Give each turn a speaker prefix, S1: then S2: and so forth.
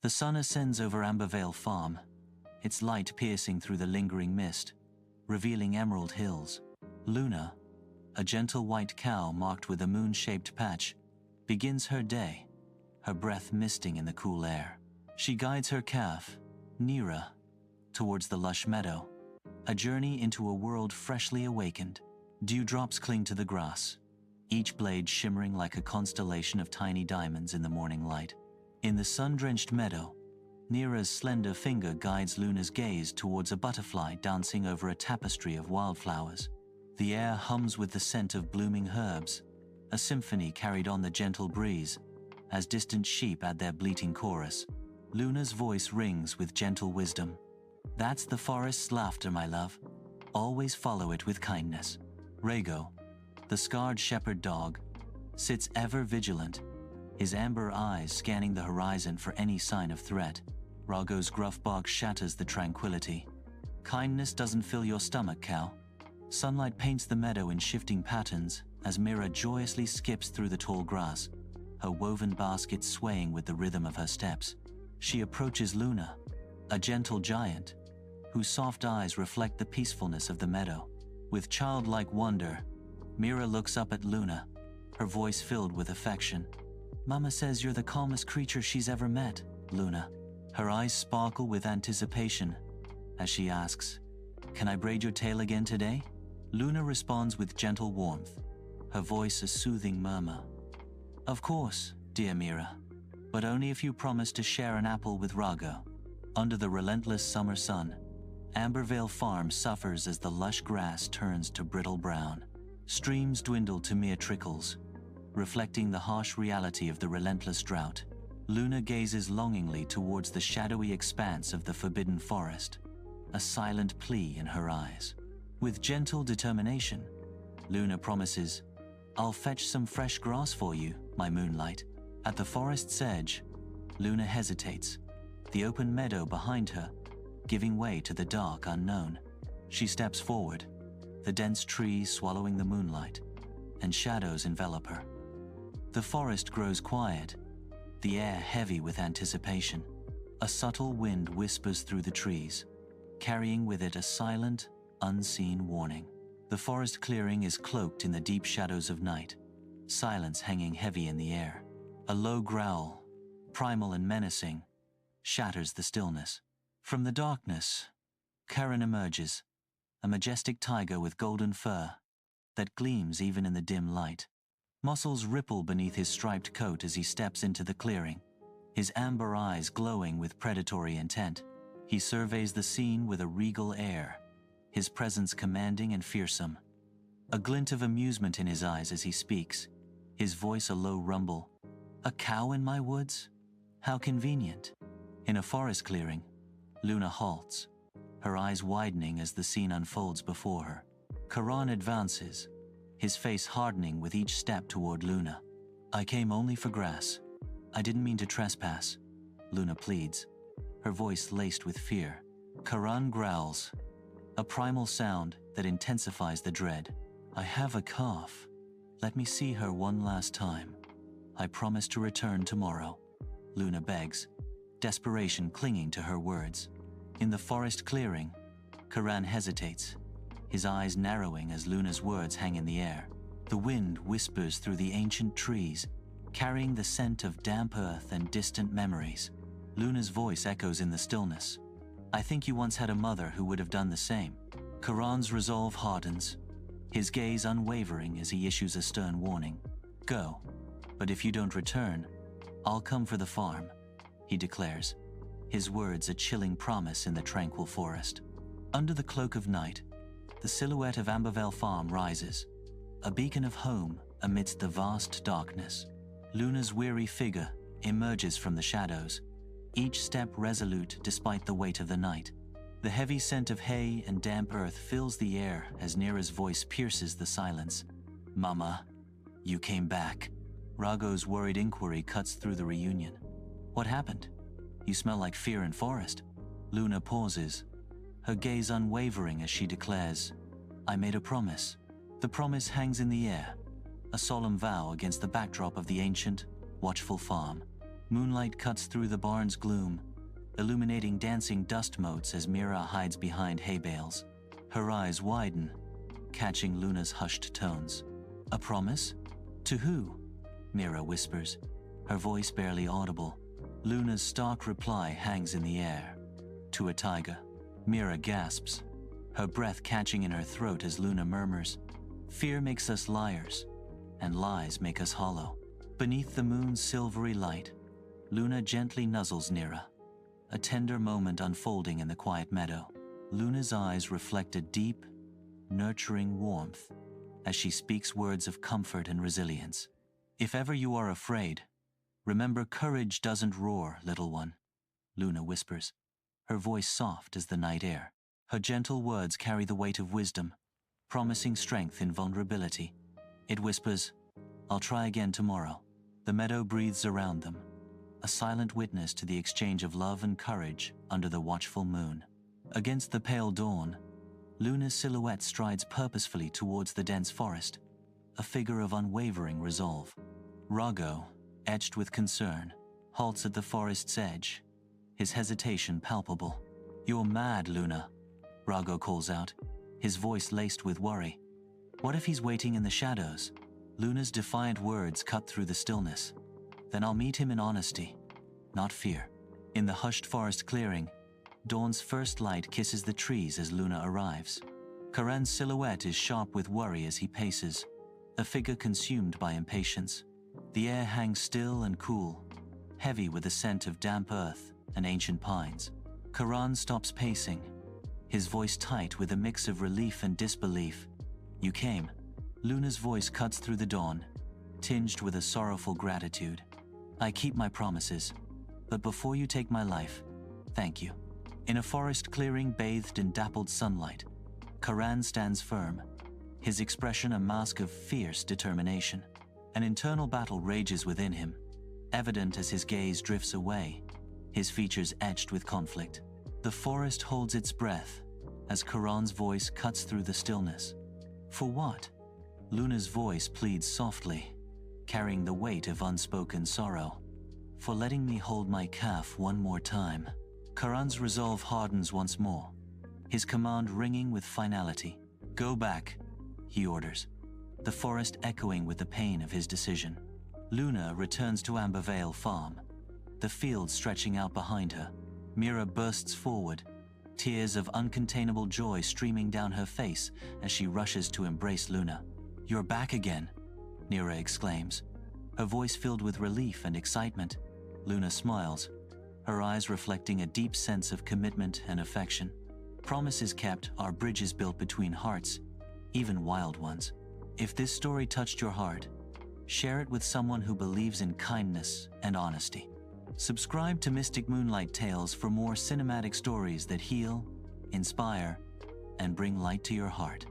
S1: The sun ascends over Ambervale Farm, its light piercing through the lingering mist, revealing emerald hills. Luna, a gentle white cow marked with a moon-shaped patch, begins her day, her breath misting in the cool air. She guides her calf, Nira, towards the lush meadow, a journey into a world freshly awakened. Dewdrops cling to the grass, each blade shimmering like a constellation of tiny diamonds in the morning light. In the sun-drenched meadow, Nira's slender finger guides Luna's gaze towards a butterfly dancing over a tapestry of wildflowers. The air hums with the scent of blooming herbs, a symphony carried on the gentle breeze, as distant sheep add their bleating chorus. Luna's voice rings with gentle wisdom. That's the forest's laughter, my love. Always follow it with kindness. Rhago, the scarred shepherd dog, sits ever vigilant, his amber eyes scanning the horizon for any sign of threat. Rhago's gruff bark shatters the tranquility. Kindness doesn't fill your stomach, cow. Sunlight paints the meadow in shifting patterns as Mira joyously skips through the tall grass, her woven basket swaying with the rhythm of her steps. She approaches Luna, a gentle giant, whose soft eyes reflect the peacefulness of the meadow. With childlike wonder, Mira looks up at Luna, her voice filled with affection. Mama says you're the calmest creature she's ever met, Luna. Her eyes sparkle with anticipation as she asks, "Can I braid your tail again today?" Luna responds with gentle warmth, her voice a soothing murmur. "Of course, dear Mira, but only if you promise to share an apple with Rhago." Under the relentless summer sun, Ambervale Farm suffers as the lush grass turns to brittle brown. Streams dwindle to mere trickles, reflecting the harsh reality of the relentless drought. Luna gazes longingly towards the shadowy expanse of the forbidden forest, a silent plea in her eyes. With gentle determination, Luna promises, "I'll fetch some fresh grass for you, my Moonlight." At the forest's edge, Luna hesitates, the open meadow behind her giving way to the dark unknown. She steps forward, the dense trees swallowing the moonlight, and shadows envelop her. The forest grows quiet, the air heavy with anticipation. A subtle wind whispers through the trees, carrying with it a silent, unseen warning. The forest clearing is cloaked in the deep shadows of night, silence hanging heavy in the air. A low growl, primal and menacing, shatters the stillness. From the darkness, Karan emerges, a majestic tiger with golden fur that gleams even in the dim light. Muscles ripple beneath his striped coat as he steps into the clearing, his amber eyes glowing with predatory intent. He surveys the scene with a regal air, his presence commanding and fearsome. A glint of amusement in his eyes as he speaks, his voice a low rumble. "A cow in my woods? How convenient." In a forest clearing, Luna halts, her eyes widening as the scene unfolds before her. Karan advances, his face hardening with each step toward Luna. "I came only for grass. I didn't mean to trespass," Luna pleads, her voice laced with fear. Karan growls, a primal sound that intensifies the dread. "I have a calf. Let me see her one last time. I promise to return tomorrow," Luna begs, desperation clinging to her words. In the forest clearing, Karan hesitates, his eyes narrowing as Luna's words hang in the air. The wind whispers through the ancient trees, carrying the scent of damp earth and distant memories. Luna's voice echoes in the stillness. "I think you once had a mother who would have done the same." Karan's resolve hardens, his gaze unwavering as he issues a stern warning. "Go, but if you don't return, I'll come for the farm," he declares, his words a chilling promise in the tranquil forest. Under the cloak of night, the silhouette of Ambervale Farm rises, a beacon of home amidst the vast darkness. Luna's weary figure emerges from the shadows, each step resolute despite the weight of the night. The heavy scent of hay and damp earth fills the air as Nira's voice pierces the silence. "Mama, you came back." Rhago's worried inquiry cuts through the reunion. "What happened? You smell like fear and forest." Luna pauses, her gaze unwavering as she declares, "I made a promise." The promise hangs in the air, a solemn vow against the backdrop of the ancient, watchful farm. Moonlight cuts through the barn's gloom, illuminating dancing dust motes as Nira hides behind hay bales. Her eyes widen, catching Luna's hushed tones. A promise? To who? Nira whispers, her voice barely audible. Luna's stark reply hangs in the air. To a tiger. Nira gasps, her breath catching in her throat as Luna murmurs, "Fear makes us liars, and lies make us hollow." Beneath the moon's silvery light, Luna gently nuzzles Nira, a tender moment unfolding in the quiet meadow. Luna's eyes reflect a deep, nurturing warmth as she speaks words of comfort and resilience. "If ever you are afraid, remember courage doesn't roar, little one," Luna whispers, her voice soft as the night air. Her gentle words carry the weight of wisdom, promising strength in vulnerability. It whispers, "I'll try again tomorrow." The meadow breathes around them, a silent witness to the exchange of love and courage under the watchful moon. Against the pale dawn, Luna's silhouette strides purposefully towards the dense forest, a figure of unwavering resolve. Rago, etched with concern, halts at the forest's edge, his hesitation palpable. "You're mad, Luna," Rago calls out, his voice laced with worry. "What if he's waiting in the shadows?" Luna's defiant words cut through the stillness. "Then I'll meet him in honesty, not fear." In the hushed forest clearing, dawn's first light kisses the trees as Luna arrives. Karan's silhouette is sharp with worry as he paces, a figure consumed by impatience. The air hangs still and cool, heavy with the scent of damp earth and ancient pines. Karan stops pacing, his voice tight with a mix of relief and disbelief. "You came." Luna's voice cuts through the dawn, tinged with a sorrowful gratitude. "I keep my promises, but before you take my life, thank you." In a forest clearing bathed in dappled sunlight, Karan stands firm, his expression a mask of fierce determination. An internal battle rages within him, evident as his gaze drifts away, his features etched with conflict. The forest holds its breath as Karan's voice cuts through the stillness. "For what?" Luna's voice pleads softly, carrying the weight of unspoken sorrow. "For letting me hold my calf one more time." Karan's resolve hardens once more, his command ringing with finality. "Go back," he orders, the forest echoing with the pain of his decision. Luna returns to Ambervale Farm, the field stretching out behind her. Nira bursts forward, tears of uncontainable joy streaming down her face as she rushes to embrace Luna. "You're back again," Nira exclaims, her voice filled with relief and excitement. Luna smiles, her eyes reflecting a deep sense of commitment and affection. Promises kept are bridges built between hearts, even wild ones. If this story touched your heart, share it with someone who believes in kindness and honesty. Subscribe to Mystic Moonlight Tales for more cinematic stories that heal, inspire, and bring light to your heart.